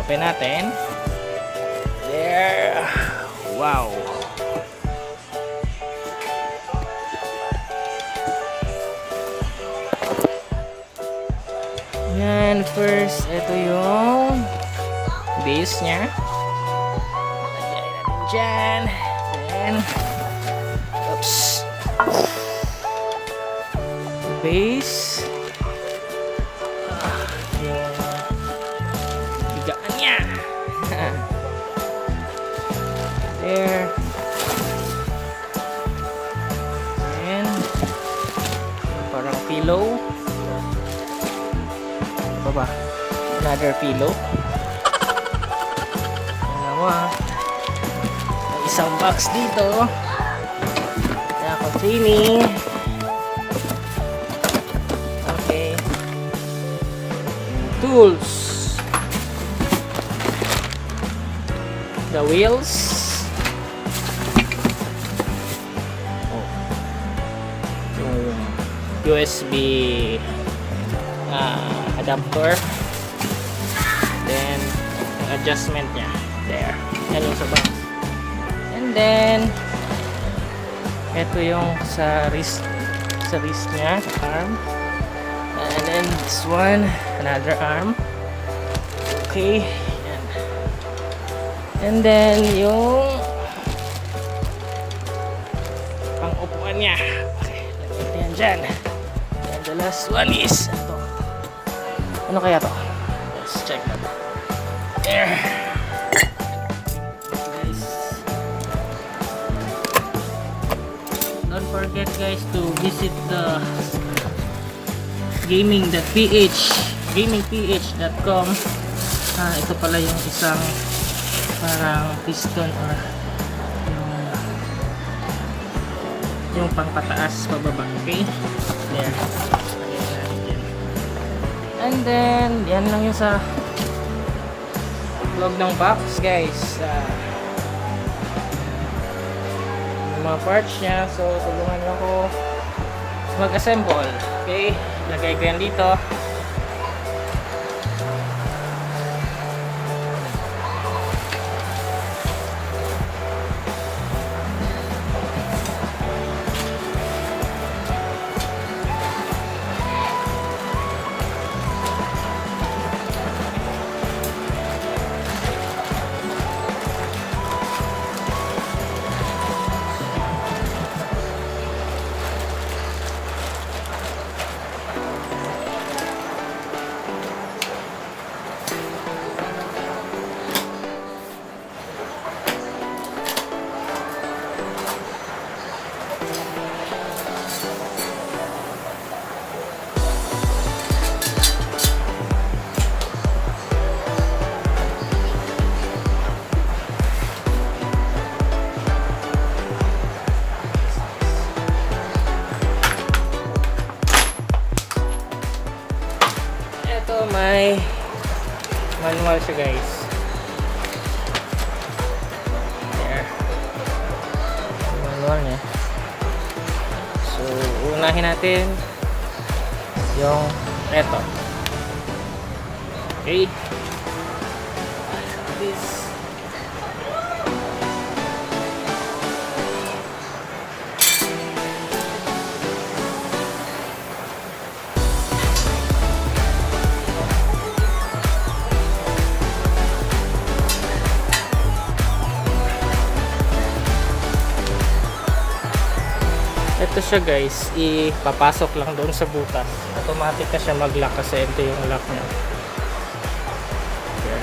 Open natin. There. Wow. Yan, first, ito yung base nya. Lagyan natin dyan. Then, oops. Base. Yung bigaan nya. There. And parang pillow. Apa ba? Another pillow. Dalawa. May isang box dito. Na containing. Okay. Tools. The wheels. Yung USB adapter, then yung adjustment nya there, yan yung sa box. And then ito yung sa wrist nya, arm. And then this one, another arm. Okay, yan. And then yung pang upuan nya. Okay, lagyan yan dyan. And the last one is ito. Ano kaya to? Let's check that. There. Guys. Don't forget guys to visit the gamingph.com. Ito pala yung isang parang piston or yung pangpataas pababa. Okay? There. And then, yan lang yung sa loob ng box guys. Yung mga parts nya. So, tulungan nyo ako mag-assemble. Okay, lagay ko yan dito. May manual siya guys. There. Manual niya. So, unahin natin yung eto. Okay. This. Ito siya guys, ipapasok lang doon sa butas. Automatic na siya mag-lock kasi ito yung lock niya. Okay.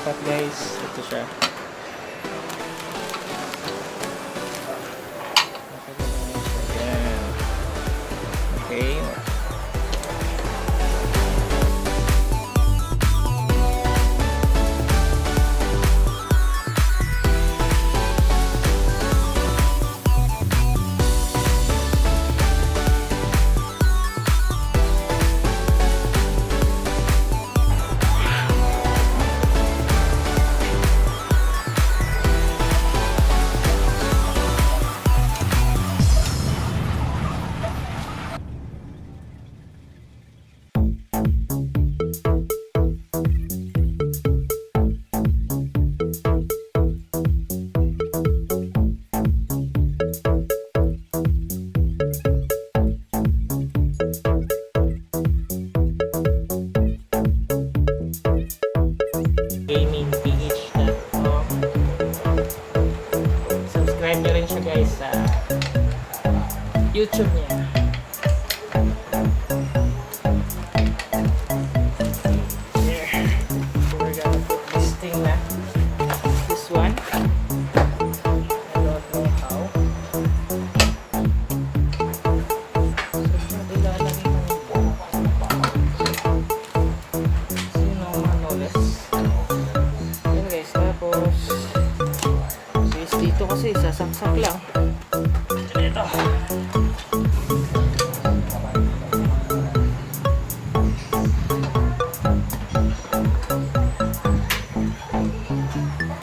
dapat guys. Ito siya. Ayan. Okay. Gaming.ph.com. Subscribe nyo rin siya guys sa YouTube niya. Here. We're gonna put this thing na. This one. I don't know how. So, ilalagay mo. Sino manoles? Yan guys, tapos guys, dito kasi sasaksak lang. Ito.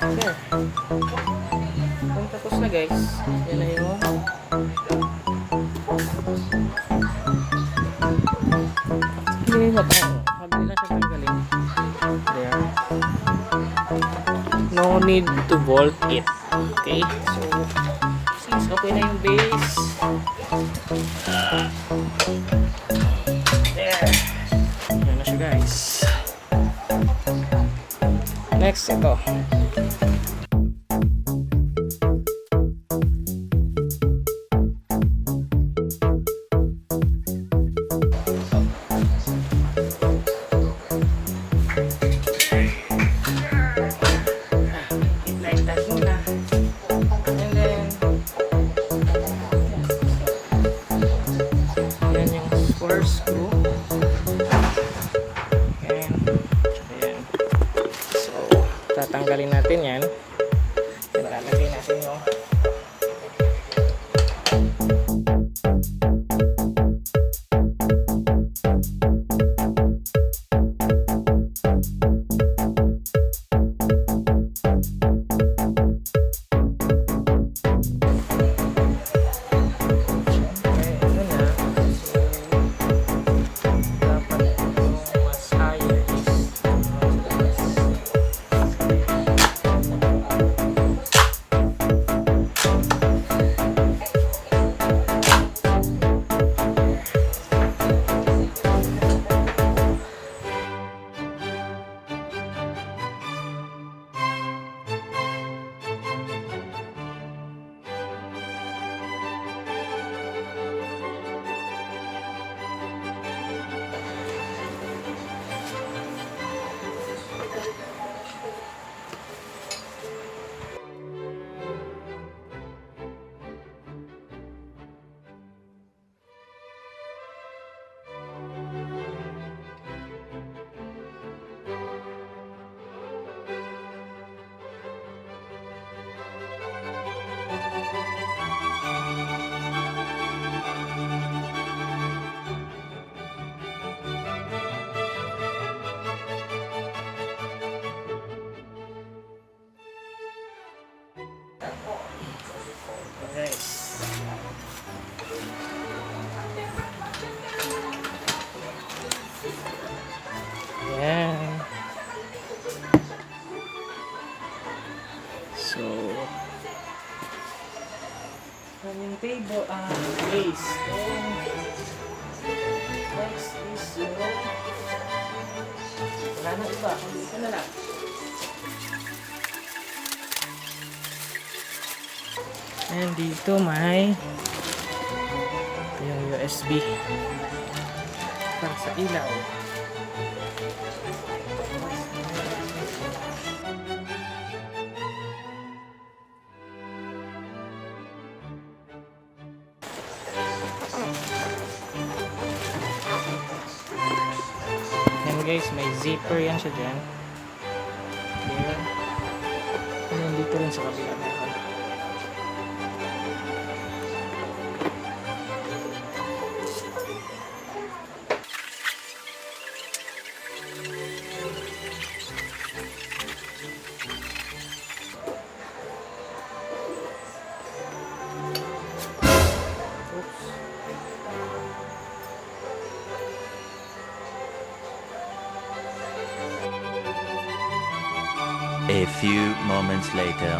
There. Kung tapos na guys, yan na yung hindi mo pa. Mabili lang siya tanggalin. There. No need to bolt it. Okay, so since okay na yung base, there. Yan na siya guys. Next, ito. Like that muna. And then yan yung spare screw. Ayan. Ayan. So, tatanggalin natin yan. Lalagay natin yung guys. Ayan. So, yung table, base. Next is yung wala na iba. Ito na lang. And dito may ito yung USB para sa ilaw. guys, may zipper yan siya dyan. There. And dito rin sa kabila meron. A few moments later.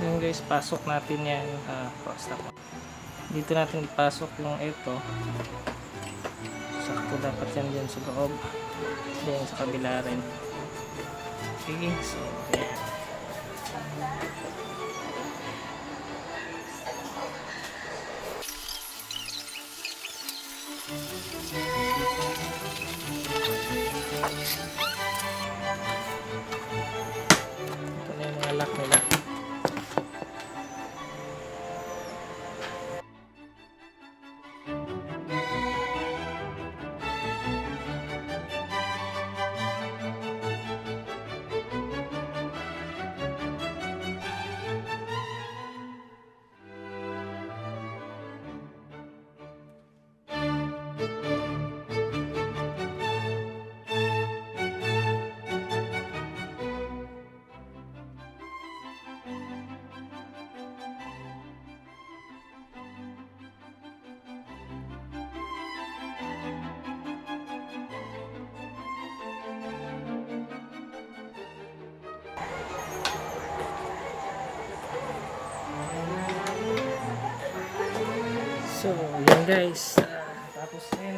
Yun guys, pasok natin yan. Dito natin ipasok yung ito. Sakto dapat yan dyan sa loob. Then sa kabila rin. Okay, so yeah. Ito na yung mga lock nila. So, yun guys. Tapos din.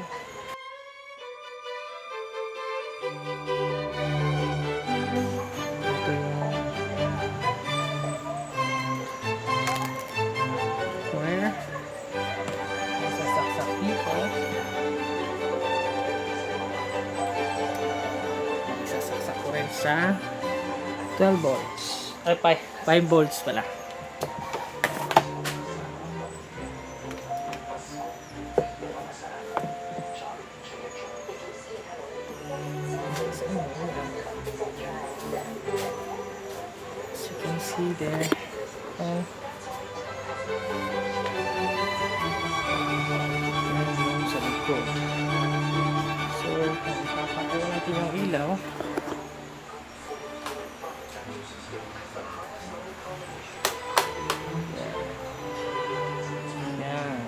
Ito yung wire. May sasaksak dito. Sasaksak ko rin sa 12 volts. Ay, 5 volts pala. As you can see there, and sa likod. So, papatayin natin yung ilaw. Yan.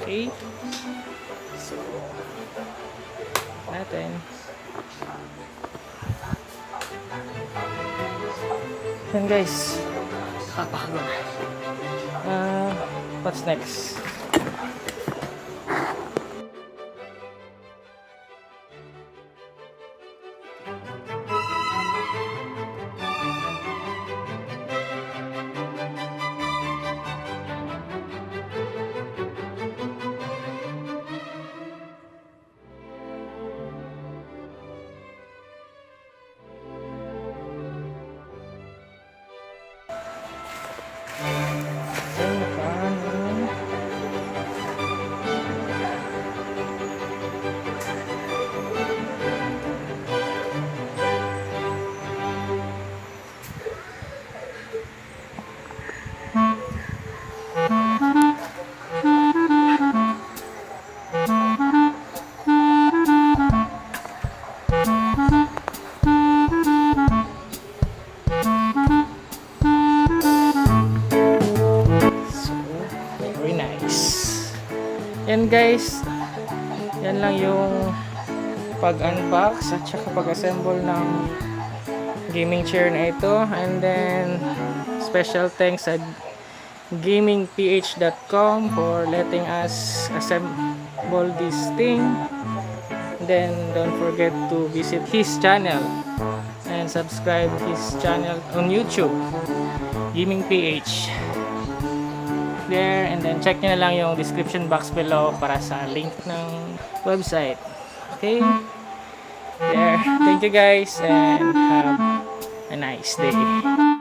Okay. So, natin. Yan guys. Kapagod. What's next? Yan guys, yan lang yung pag-unbox at saka pag-assemble ng gaming chair na ito. And then special thanks at gamingph.com for letting us assemble this thing. Then don't forget to visit his channel and subscribe his channel on YouTube, Gaming PH. There, and then check nyo na lang yung description box below para sa link ng website. Okay? There. Thank you guys and have a nice day.